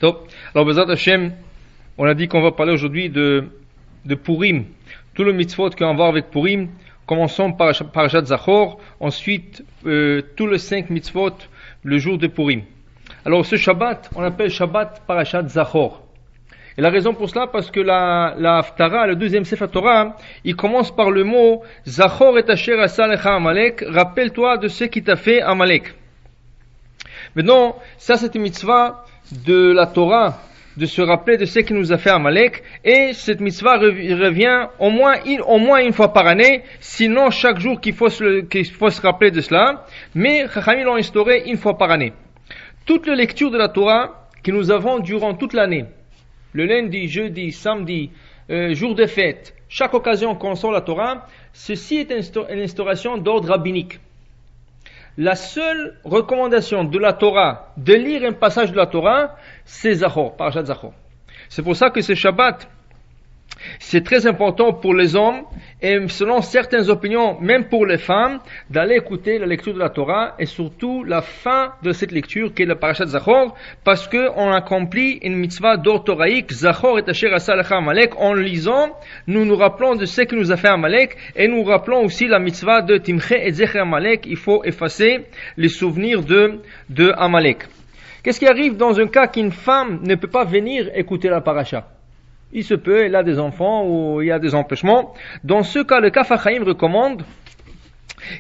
Top. Alors, Bezat Hashem, on a dit qu'on va parler aujourd'hui de Purim. Tout le mitzvot qu'on va voir avec Purim. Commençons par Parashat Zachor. Ensuite, tous les 5 mitzvot le jour de Purim. Alors, ce Shabbat, on appelle Shabbat Parashat Zachor. Et la raison pour cela, parce que la Haftara, le deuxième Sefer Torah, il commence par le mot Zachor et Asher asa lecha Amalek. Rappelle-toi de ce qui t'a fait Amalek. Maintenant, ça c'est une mitzvah de la Torah, de se rappeler de ce qui nous a fait Amalek, et cette mitzvah revient au moins une fois par année, sinon chaque jour qu'il faut se rappeler de cela, mais Chachamim l'ont instauré une fois par année. Toutes les lectures de la Torah que nous avons durant toute l'année, le lundi, jeudi, samedi, jour de fête, chaque occasion qu'on sort la Torah, ceci est une instauration d'ordre rabbinique. La seule recommandation de la Torah de lire un passage de la Torah, c'est Zachor, Parashat Zachor. C'est pour ça que ce Shabbat, c'est très important pour les hommes et selon certaines opinions, même pour les femmes, d'aller écouter la lecture de la Torah et surtout la fin de cette lecture qui est le Parashat Zachor, parce qu'on accomplit une mitzvah d'ordre toraïque, Zachor et Asher asa lecha Amalek. En lisant, nous nous rappelons de ce qui nous a fait Amalek et nous rappelons aussi la mitzvah de Timche et Zecher Amalek. Il faut effacer les souvenirs de Amalek. Qu'est-ce qui arrive dans un cas qu'une femme ne peut pas venir écouter la parasha? Il se peut, elle a des enfants ou il y a des empêchements. Dans ce cas, le Kaf HaChaim recommande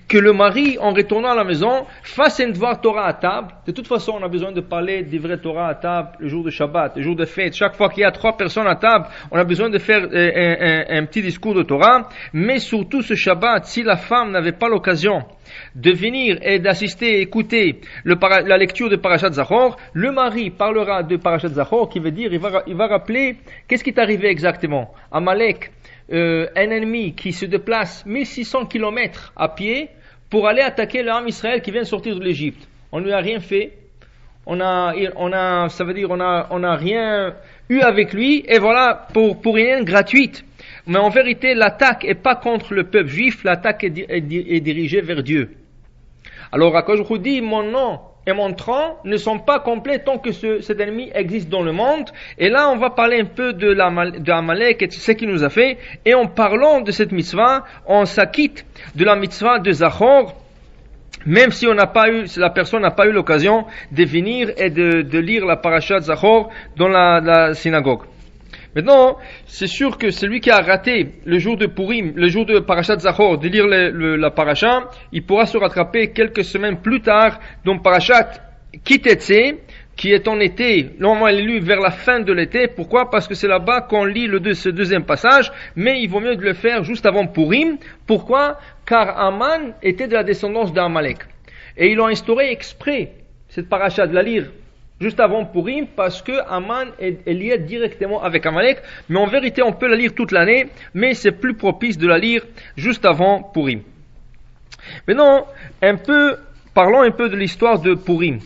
que le mari, en retournant à la maison, fasse un devoir Torah à table. De toute façon, on a besoin de parler des vrais Torah à table le jour de Shabbat, le jour de fête. Chaque fois qu'il y a 3 personnes à table, on a besoin de faire un petit discours de Torah. Mais surtout ce Shabbat, si la femme n'avait pas l'occasion de venir et d'assister et écouter la lecture de Parashat Zachor, le mari parlera de Parashat Zachor, qui veut dire, il va rappeler qu'est-ce qui est arrivé exactement. Amalek, un ennemi qui se déplace 1600 km à pied pour aller attaquer l'âme Israël qui vient de sortir de l'Égypte. On ne lui a rien fait. On a rien eu avec lui, et voilà, pour une haine gratuite. Mais en vérité, l'attaque est pas contre le peuple juif, l'attaque est dirigée vers Dieu. Alors, Akadosh Baruch Hu dit, mon nom et mon tronc ne sont pas complets tant que cet ennemi existe dans le monde. Et là, on va parler un peu de Amalek et de ce qu'il nous a fait. Et en parlant de cette mitzvah, on s'acquitte de la mitzvah de Zachor, même si la personne n'a pas eu l'occasion de venir et de lire la parashat Zachor dans la synagogue. Maintenant, c'est sûr que celui qui a raté le jour de Purim, le jour de Parashat Zachor, de lire la parasha, il pourra se rattraper quelques semaines plus tard dans Parashat Kitetse, qui est en été. Normalement, elle est lue vers la fin de l'été. Pourquoi? Parce que c'est là-bas qu'on lit ce deuxième passage, mais il vaut mieux de le faire juste avant Purim. Pourquoi? Car Aman était de la descendance d'Amalek. Et ils l'ont instauré exprès, cette parasha, de la lire juste avant Purim, parce que Aman est lié directement avec Amalek. Mais en vérité, on peut la lire toute l'année, mais c'est plus propice de la lire juste avant Purim. Maintenant, parlons un peu de l'histoire de Purim.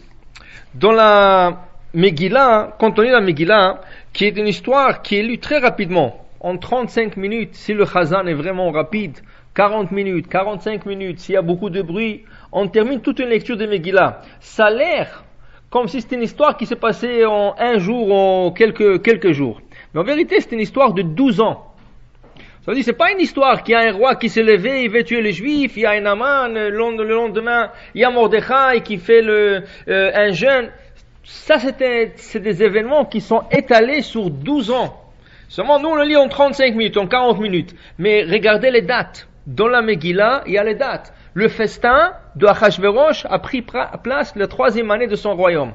Dans la Megillah, quand on lit la Megillah, qui est une histoire qui est lue très rapidement, en 35 minutes, si le Chazan est vraiment rapide, 40 minutes, 45 minutes, s'il y a beaucoup de bruit, on termine toute une lecture de Megillah. Ça a l'air comme si c'était une histoire qui s'est passée en un jour ou en quelques jours. Mais en vérité, c'est une histoire de 12 ans. Ça veut dire, c'est pas une histoire qu'il y a un roi qui s'est levé, il veut tuer les Juifs, il y a un Aman, le lendemain, il y a Mordechai qui fait un jeûne. Ça, c'est des événements qui sont étalés sur 12 ans. Seulement, nous, on le lit en 35 minutes, en 40 minutes. Mais regardez les dates. Dans la Megillah, il y a les dates. Le festin de Achashverosh a pris place la 3e année de son royaume.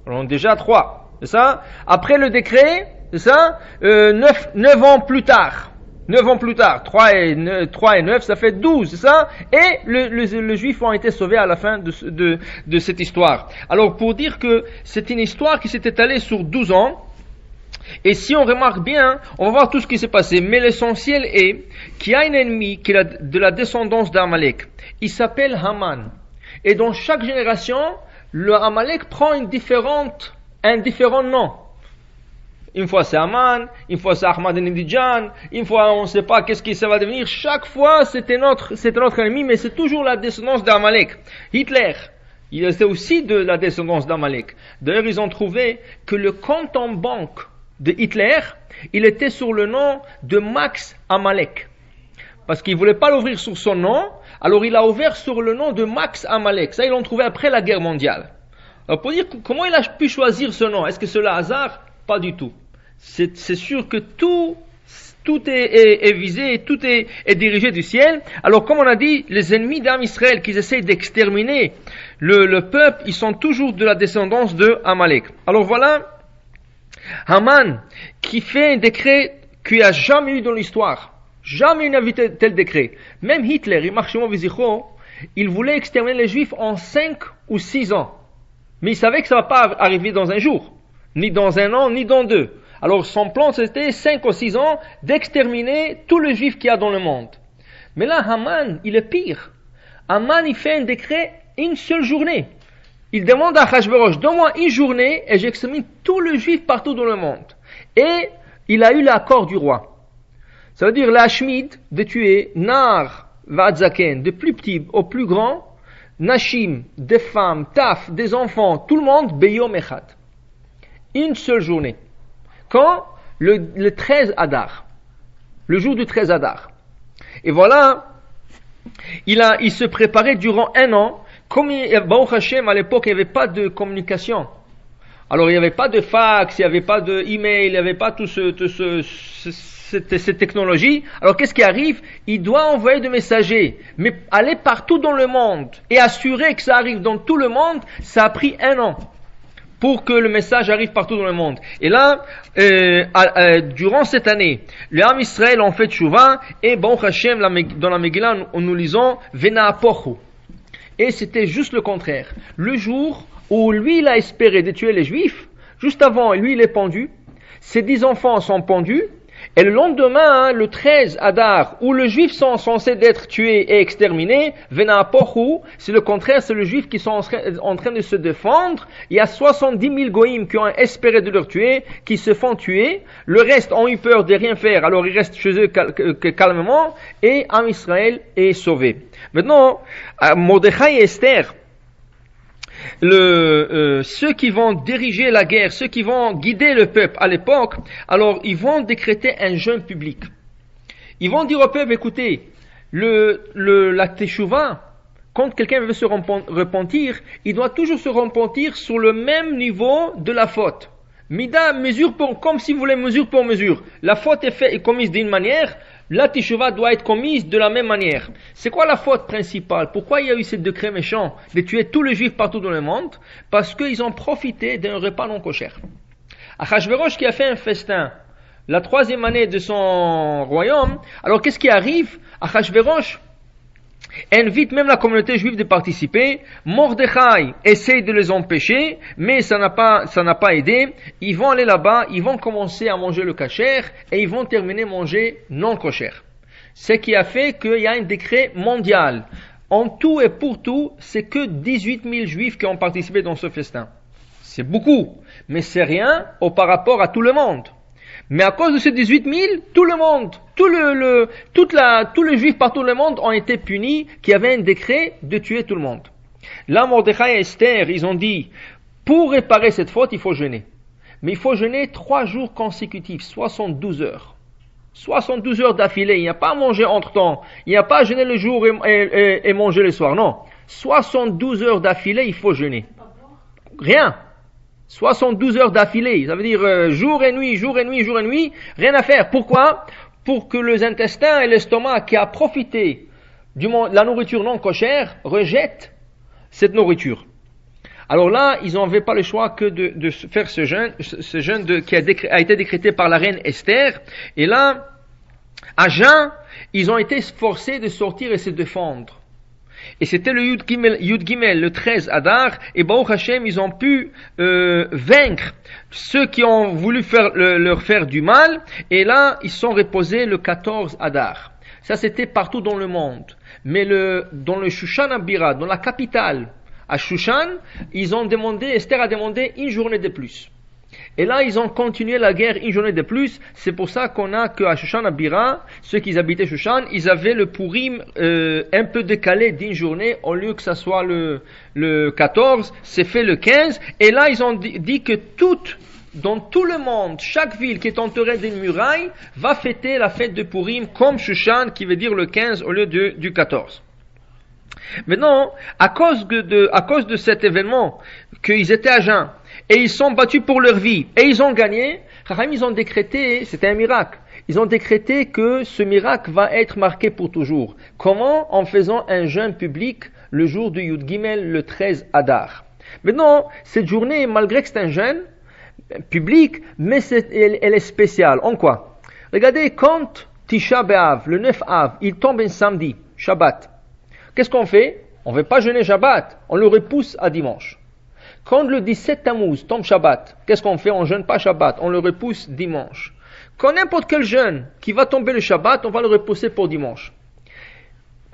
Alors, déjà 3. C'est ça? Après le décret, c'est ça? 9 ans plus tard. 9 ans plus tard. 3 et 9, ça fait 12, c'est ça? Et les Juifs ont été sauvés à la fin de cette histoire. Alors, pour dire que c'est une histoire qui s'est étalée sur 12 ans, et si on remarque bien, on va voir tout ce qui s'est passé. Mais l'essentiel est qu'il y a un ennemi qui est de la descendance d'Amalek. Il s'appelle Haman. Et dans chaque génération, le Amalek prend un différent nom. Une fois c'est Haman, une fois c'est Ahmadinejad, une fois on ne sait pas qu'est-ce que ça va devenir. Chaque fois c'est un autre ennemi, mais c'est toujours la descendance d'Amalek. Hitler, Il était aussi de la descendance d'Amalek. D'ailleurs, ils ont trouvé que le compte en banque de Hitler, il était sur le nom de Max Amalek. Parce qu'il ne voulait pas l'ouvrir sur son nom, alors il a ouvert sur le nom de Max Amalek. Ça, ils l'ont trouvé après la guerre mondiale. Alors pour dire comment il a pu choisir ce nom, est-ce que c'est le hasard? Pas du tout. C'est sûr que tout est visé, tout est dirigé du ciel. Alors comme on a dit, les ennemis d'Am Israël qui essayent d'exterminer le peuple, ils sont toujours de la descendance de Amalek. Alors voilà, Haman qui fait un décret qu'il n'y a jamais eu dans l'histoire. Jamais il n'a vu tel décret. Même Hitler, il voulait exterminer les Juifs en 5 ou 6 ans. Mais il savait que ça ne va pas arriver dans un jour, ni dans un an, ni dans 2. Alors son plan, c'était 5 ou 6 ans d'exterminer tous les Juifs qu'il y a dans le monde. Mais là, Haman, il est pire. Haman, il fait un décret une seule journée. Il demande à Achashverosh, donne-moi une journée et j'extermine tous les Juifs partout dans le monde. Et il a eu l'accord du roi. Ça veut dire l'Hashmid de tuer Nar Vadzaken, de plus petit au plus grand, Nashim, des femmes, Taf, des enfants, tout le monde, Beyom Echad. Une seule journée. Quand? Le 13 Adar. Le jour du 13 Adar. Et voilà, il se préparait durant 1 an. Comme Baruch Hashem, à l'époque, il n'y avait pas de communication. Alors, il n'y avait pas de fax, il n'y avait pas de email, il n'y avait pas cette technologie. Alors, qu'est-ce qui arrive? Il doit envoyer des messagers, mais aller partout dans le monde et assurer que ça arrive dans tout le monde, ça a pris 1 an pour que le message arrive partout dans le monde. Et là, durant cette année, les Am Israël ont fait tchouva, et Baruch Hashem, dans la Megillah, nous lisons Vena'apochu. Et c'était juste le contraire. Le jour où lui, il a espéré de tuer les Juifs, juste avant, lui, il est pendu, ses 10 enfants sont pendus, et le lendemain, le 13 Adar, où les Juifs sont censés d'être tués et exterminés, Vena'apochu, c'est le contraire, c'est les Juifs qui sont en train de se défendre. Il y a 70 000 goïms qui ont espéré de leur tuer, qui se font tuer. Le reste ont eu peur de rien faire, alors ils restent chez eux calmement, et Am Israël est sauvé. Maintenant, Mordechai et Esther, ceux qui vont diriger la guerre, ceux qui vont guider le peuple à l'époque, alors ils vont décréter un jeûne public. Ils vont dire au peuple, écoutez, la teshuva, quand quelqu'un veut se repentir, il doit toujours se repentir sur le même niveau de la faute. Mida, comme si vous voulez mesure pour mesure. La faute est commise d'une manière, la teshuva doit être commise de la même manière. C'est quoi la faute principale? Pourquoi il y a eu ce décret méchant de tuer tous les Juifs partout dans le monde? Parce qu'ils ont profité d'un repas non kosher. Achashverosh qui a fait un festin la 3e année de son royaume, alors qu'est-ce qui arrive? Achashverosh invite même la communauté juive de participer. Mordechai essaye de les empêcher, mais ça n'a pas aidé. Ils vont aller là-bas, ils vont commencer à manger le kasher et ils vont terminer manger non kosher. Ce qui a fait qu'il y a un décret mondial. En tout et pour tout, c'est que 18 000 juifs qui ont participé dans ce festin. C'est beaucoup, mais c'est rien par rapport à tout le monde. Mais à cause de ces 18 000, tout le monde, tous les juifs partout dans le monde ont été punis, qui avaient un décret de tuer tout le monde. Là, Mordechai et Esther, ils ont dit, pour réparer cette faute, il faut jeûner. Mais il faut jeûner 3 jours consécutifs, 72 heures. 72 heures d'affilée, il n'y a pas à manger entre temps, il n'y a pas à jeûner le jour et manger le soir, non. 72 heures d'affilée, il faut jeûner. Rien. 72 heures d'affilée, ça veut dire jour et nuit, jour et nuit, jour et nuit, rien à faire. Pourquoi? Pour que les intestins et l'estomac qui a profité de la nourriture non cochère rejettent cette nourriture. Alors là, ils n'avaient pas le choix que de faire ce jeûne qui a été décrété par la reine Esther. Et là, à jeun, ils ont été forcés de sortir et se défendre. Et c'était le Yud Gimel, le 13 Adar, et Baruch Hashem, ils ont pu vaincre ceux qui ont voulu leur faire du mal, et là, ils sont reposés le 14 Adar. Ça, c'était partout dans le monde. Mais dans le Shushan Abira, dans la capitale, à Shushan, Esther a demandé une journée de plus. Et là, ils ont continué la guerre une journée de plus. C'est pour ça qu'on a qu'à Shushan Abira, ceux qui habitaient Shushan, ils avaient le Purim un peu décalé d'une journée. Au lieu que ça soit le 14, c'est fait le 15. Et là, ils ont dit que dans tout le monde, chaque ville qui est entourée d'une muraille va fêter la fête de Purim comme Shushan, qui veut dire le 15 au lieu du 14. Maintenant, à cause de cet événement, qu'ils étaient à jeun, et ils sont battus pour leur vie, et ils ont gagné, ils ont décrété, c'était un miracle, ils ont décrété que ce miracle va être marqué pour toujours. Comment? En faisant un jeûne public le jour du Yud Gimel, le 13 Adar. Maintenant, cette journée, malgré que c'est un jeûne public, mais elle est spéciale. En quoi? Regardez, quand Tisha B'Av, le 9 Av, il tombe un samedi, Shabbat, qu'est-ce qu'on fait? On ne veut pas jeûner Shabbat, on le repousse à dimanche. Quand le 17 Tammuz tombe Shabbat, qu'est-ce qu'on fait? On ne jeûne pas Shabbat, on le repousse dimanche. Quand n'importe quel jeûne qui va tomber le Shabbat, on va le repousser pour dimanche.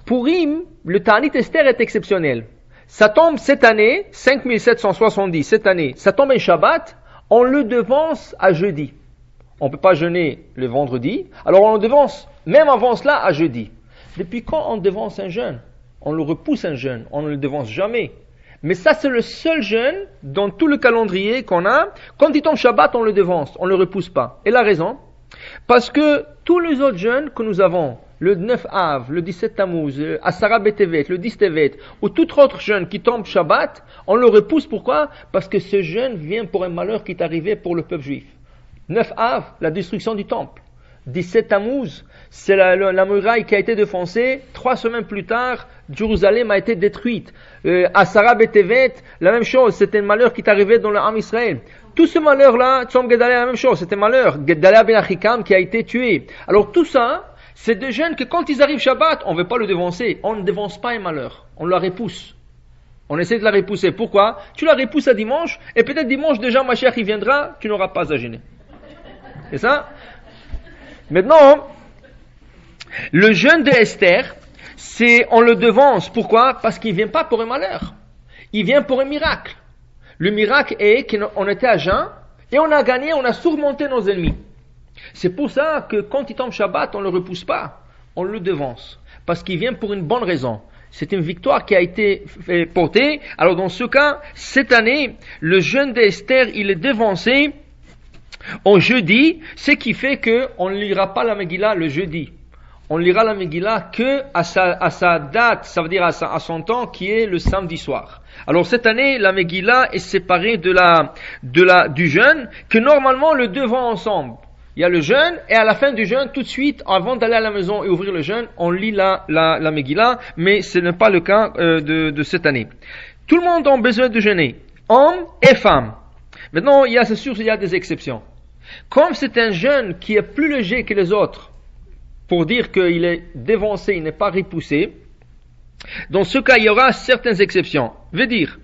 Purim, le Ta'anit Esther est exceptionnel. Ça tombe cette année, 5770, cette année, ça tombe un Shabbat, on le devance à jeudi. On ne peut pas jeûner le vendredi, alors on le devance, même avant cela, à jeudi. Depuis quand on devance un jeûne? On le repousse un jeûne, on ne le devance jamais. Mais ça, c'est le seul jeûne dans tout le calendrier qu'on a. Quand il tombe Shabbat, on le devance, on ne le repousse pas. Et la raison? Parce que tous les autres jeûnes que nous avons, le 9 Av, le 17 Tammuz, Asara B'Tevet, le 10 Tevet, ou tout autre jeûne qui tombe Shabbat, on le repousse. Pourquoi? Parce que ce jeûne vient pour un malheur qui est arrivé pour le peuple juif. 9 Av, la destruction du temple. 17 Tammuz, c'est la muraille qui a été défoncée. 3 semaines plus tard, Jérusalem a été détruite. Asara B'Tevet, la même chose, c'était un malheur qui est arrivé dans l'âme Israël. Tout ce malheur-là, Tzom Gedalia, la même chose, c'était un malheur. Gedalia ben Achikam qui a été tué. Alors tout ça, c'est des jeunes que quand ils arrivent Shabbat, on ne veut pas le devancer. On ne devance pas un malheur, on la repousse. On essaie de la repousser. Pourquoi? Tu la repousses à dimanche, et peut-être dimanche déjà Mashiach y viendra, tu n'auras pas à gêner. C'est ça? Maintenant, le jeûne de Esther, on le devance. Pourquoi? Parce qu'il ne vient pas pour un malheur. Il vient pour un miracle. Le miracle est qu'on était à jeun et on a gagné, on a surmonté nos ennemis. C'est pour ça que quand il tombe Shabbat, on ne le repousse pas. On le devance. Parce qu'il vient pour une bonne raison. C'est une victoire qui a été portée. Alors dans ce cas, cette année, le jeûne d'Esther, il est devancé au jeudi, ce qui fait qu'on ne lira pas la Megillah le jeudi. On lira la Megillah que à sa date, ça veut dire à son temps, qui est le samedi soir. Alors cette année, la Megillah est séparée du jeûne, que normalement le deux vont ensemble. Il y a le jeûne, et à la fin du jeûne, tout de suite, avant d'aller à la maison et ouvrir le jeûne, on lit la Megillah, mais ce n'est pas le cas de cette année. Tout le monde a besoin de jeûner, hommes et femmes. Maintenant, c'est sûr qu'il y a des exceptions. Comme c'est un jeûne qui est plus léger que les autres, pour dire qu'il est dévancé, il n'est pas repoussé, dans ce cas, il y aura certaines exceptions. Veut dire,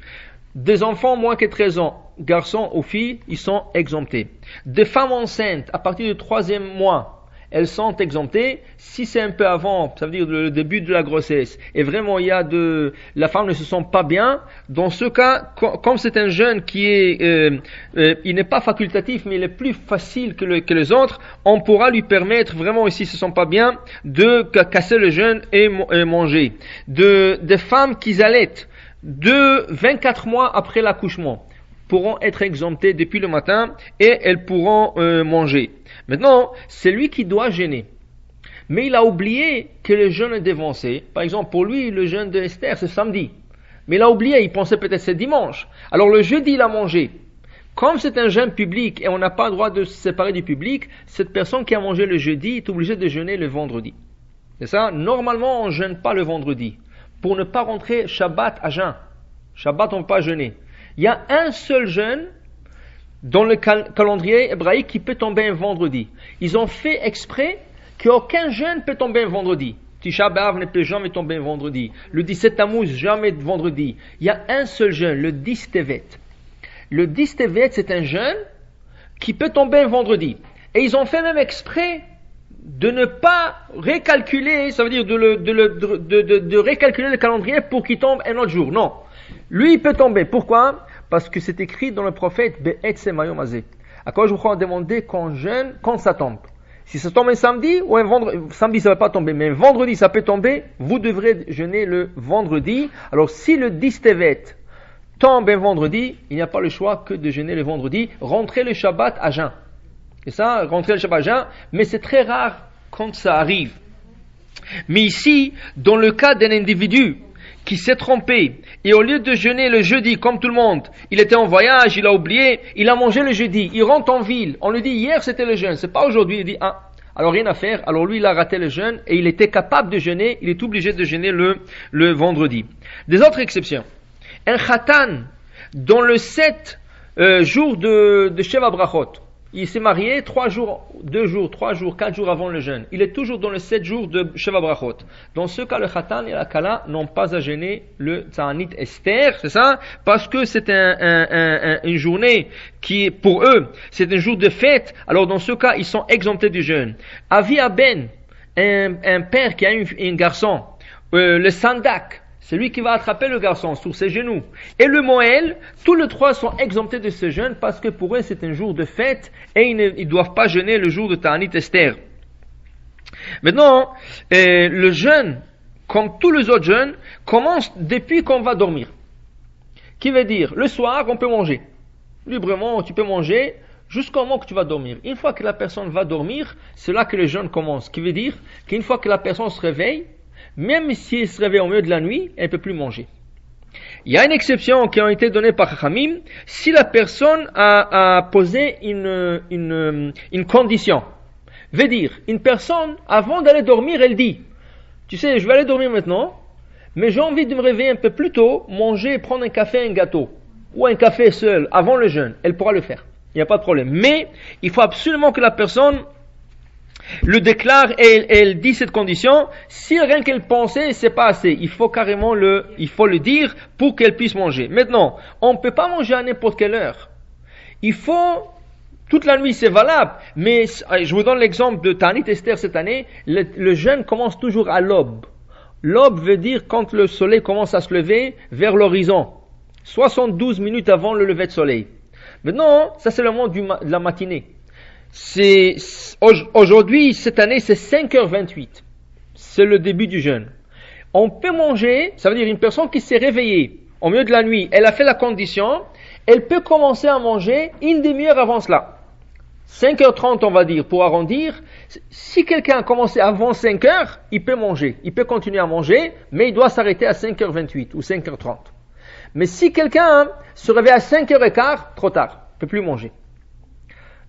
des enfants moins que 13 ans, garçons ou filles, ils sont exemptés. Des femmes enceintes, à partir du 3e mois, elles sont exemptées. Si c'est un peu avant, ça veut dire le début de la grossesse, et vraiment la femme ne se sent pas bien, dans ce cas, comme c'est un jeûne qui il n'est pas facultatif, mais il est plus facile que les autres, on pourra lui permettre vraiment, s'il se sent pas bien, de casser le jeûne et manger. Des femmes qui allaitent de 24 mois après l'accouchement pourront être exemptées depuis le matin et elles pourront manger. Maintenant, c'est lui qui doit jeûner. Mais il a oublié que le jeûne est dévancé. Par exemple, pour lui, le jeûne de Esther, c'est samedi. Mais il a oublié, il pensait peut-être c'est dimanche. Alors le jeudi, il a mangé. Comme c'est un jeûne public et on n'a pas le droit de se séparer du public, cette personne qui a mangé le jeudi est obligée de jeûner le vendredi. C'est ça? Normalement, on ne jeûne pas le vendredi. Pour ne pas rentrer Shabbat à jeun. Shabbat, on ne peut pas jeûner. Il y a un seul jeûne dans le calendrier hébraïque qui peut tomber un vendredi. Ils ont fait exprès qu'aucun jeûne peut tomber un vendredi. Tisha B'Av ne peut jamais tomber un vendredi. Le 17 Tammuz, jamais vendredi. Il y a un seul jeûne, le 10 Tevet. Le 10 Tevet, c'est un jeûne qui peut tomber un vendredi. Et ils ont fait même exprès de ne pas récalculer, ça veut dire de récalculer le calendrier pour qu'il tombe un autre jour. Non. Lui, il peut tomber. Pourquoi? Parce que c'est écrit dans le prophète Be'etzem Hayom Hazeh. Akadosh Baruch Hu a demandé qu'on jeûne quand ça tombe. Si ça tombe un samedi ou un vendredi, samedi ça va pas tomber, mais un vendredi ça peut tomber, vous devrez jeûner le vendredi. Alors si le 10 Tevet tombe un vendredi, il n'y a pas le choix que de jeûner le vendredi, rentrer le Shabbat à jeun. Et ça, rentrer le Shabbat à jeun, mais c'est très rare quand ça arrive. Mais ici, dans le cas d'un individu qui s'est trompé, et au lieu de jeûner le jeudi comme tout le monde, il était en voyage, il a oublié, il a mangé le jeudi, il rentre en ville, on lui dit hier c'était le jeûne, c'est pas aujourd'hui, il dit alors rien à faire, alors lui il a raté le jeûne et il était capable de jeûner, il est obligé de jeûner le vendredi. Des autres exceptions, un khatan dans le 7 jours de Sheva Brachot, il s'est marié 3 jours, 2 jours, 3 jours, 4 jours avant le jeûne. Il est toujours dans le 7 jours de Sheva Brachot. Dans ce cas, le Khatan et la Kala n'ont pas à jeûner le Ta'anit Esther, c'est ça? Parce que c'est une journée qui, pour eux, c'est un jour de fête. Alors dans ce cas, ils sont exemptés du jeûne. Avi Aben, un père qui a un garçon, le Sandak, c'est lui qui va attraper le garçon sur ses genoux. Et le Moël, tous les trois sont exemptés de ce jeûne parce que pour eux c'est un jour de fête et ils ne doivent pas jeûner le jour de Ta'anit Esther. Maintenant, le jeûne, comme tous les autres jeûnes, commence depuis qu'on va dormir. Qui veut dire, le soir on peut manger. Librement, tu peux manger jusqu'au moment que tu vas dormir. Une fois que la personne va dormir, c'est là que le jeûne commence. Qui veut dire qu'une fois que la personne se réveille, même si elle se réveille au milieu de la nuit, elle ne peut plus manger. Il y a une exception qui a été donnée par Chachamim, si la personne a posé une condition. Veut dire, une personne, avant d'aller dormir, elle dit, tu sais, je vais aller dormir maintenant, mais j'ai envie de me réveiller un peu plus tôt, manger, prendre un café, un gâteau, ou un café seul, avant le jeûne. Elle pourra le faire. Il n'y a pas de problème. Mais, il faut absolument que la personne le déclare et elle dit cette condition. Si rien qu'elle pensait, c'est pas assez. Il faut carrément le dire pour qu'elle puisse manger. Maintenant, on ne peut pas manger à n'importe quelle heure. Il faut, toute la nuit c'est valable, mais je vous donne l'exemple de Ta'anit Esther cette année, le jeûne commence toujours à l'aube. L'aube veut dire quand le soleil commence à se lever vers l'horizon. 72 minutes avant le lever de soleil. Maintenant, ça c'est le moment de la matinée. Aujourd'hui, cette année, c'est 5h28. C'est le début du jeûne. On peut manger, ça veut dire une personne qui s'est réveillée au milieu de la nuit, elle a fait la condition, elle peut commencer à manger une demi-heure avant cela. 5h30, on va dire, pour arrondir. Si quelqu'un a commencé avant 5h, il peut manger. Il peut continuer à manger, mais il doit s'arrêter à 5h28 ou 5h30. Mais si quelqu'un se réveille à 5h15, trop tard, il ne peut plus manger.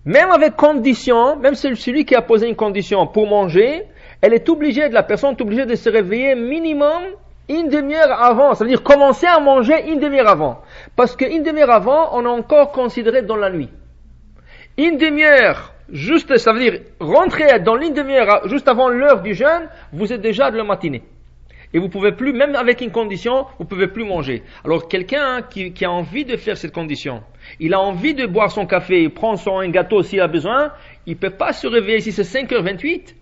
Même avec condition, même celui qui a posé une condition pour manger, la personne est obligée de se réveiller minimum une demi-heure avant. Ça veut dire commencer à manger une demi-heure avant. Parce qu'une demi-heure avant, on est encore considéré dans la nuit. Une demi-heure, juste, ça veut dire rentrer dans une demi-heure juste avant l'heure du jeûne, vous êtes déjà de la matinée. Et vous pouvez plus, même avec une condition, vous pouvez plus manger. Alors quelqu'un qui a envie de faire cette condition, il a envie de boire son café, prendre un gâteau s'il a besoin, il peut pas se réveiller, si c'est 5h28,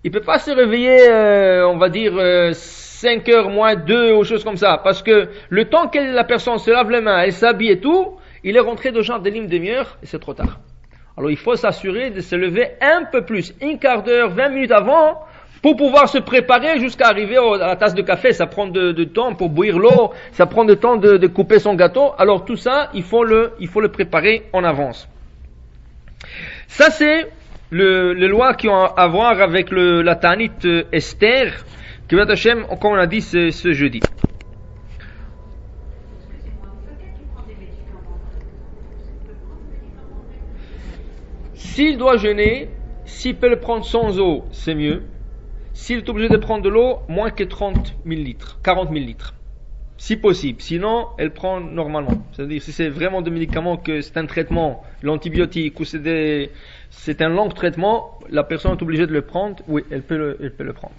il peut pas se réveiller, on va dire, 5h moins 2 ou chose comme ça. Parce que le temps que la personne se lave les mains, elle s'habille et tout, il est rentré de genre de une demi-heure et c'est trop tard. Alors il faut s'assurer de se lever un peu plus, un quart d'heure, 20 minutes avant, pour pouvoir se préparer jusqu'à arriver à la tasse de café. Ça prend de temps pour bouillir l'eau, ça prend de temps de couper son gâteau. Alors tout ça, il faut le préparer en avance. Ça c'est les lois qui ont à voir avec la Ta'anit Esther, qui va Hashem, comme on a dit ce jeudi. S'il doit jeûner, s'il peut le prendre sans eau, c'est mieux. S'il est obligé de prendre de l'eau, moins que 30 000 litres, 40 000 litres. Si possible. Sinon, elle prend normalement. C'est-à-dire, si c'est vraiment des médicaments, que c'est un traitement, l'antibiotique, ou c'est un long traitement, la personne est obligée de le prendre, oui, elle peut le prendre.